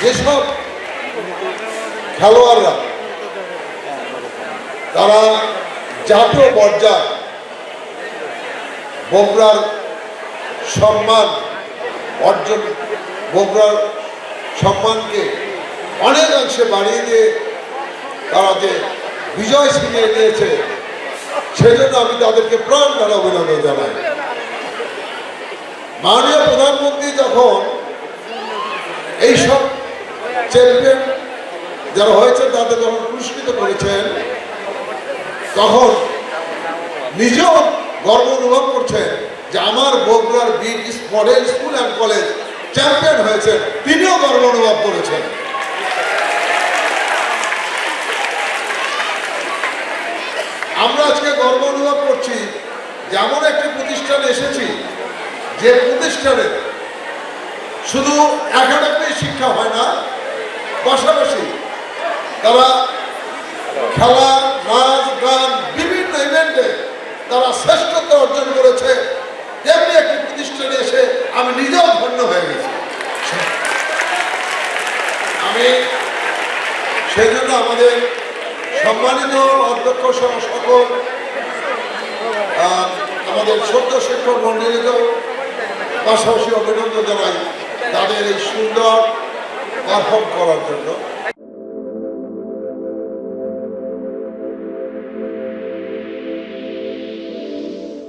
যেসব খেলোয়াড়রা তারা জাতীয় পর্যায়ে বগুড়ার সম্মান অর্জন, বগুড়ার সম্মানকে অনেকাংশে বাড়িয়ে দিয়ে তারা যে বিজয় ছিনিয়ে নিয়েছে, সেজন্য আমি তাদেরকে প্রাণ ঢালা অভিনন্দন জানাই। মাননীয় প্রধানমন্ত্রী যখন এইসব চ্যাম্পিয়ন যারা হয়েছে তাদের যখন পুরস্কৃত করেছেন, তখন নিজেও গর্ব অনুভব করছেন যে আমার বগুড়ার বিট model school and college champion হয়েছেন, তিনিও গর্ব অনুভব করেছেন। আমরা আজকে গর্ব অনুভব করছি যে এমন একটি প্রতিষ্ঠানে এসেছি যে প্রতিষ্ঠানে শুধু একাডেমিক শিক্ষা হয় না, পাশাপাশি তারা খেলা, নাচ, গান, বিভিন্ন ইভেন্টে তারা শ্রেষ্ঠত্ব অর্জন করেছে। তেমনি একটি প্রতিষ্ঠানে এসে আমি নিজেও ধন্য হয়ে গেছি। আমি সেই জন্য আমাদের সম্মানিত অধ্যক্ষ সহ সকল আমাদের সদ্য শিক্ষক মন্ডলীকেও পাশাপাশি অভিনন্দন জানাই তাদের এই সুন্দর পারফর্ম করার জন্য।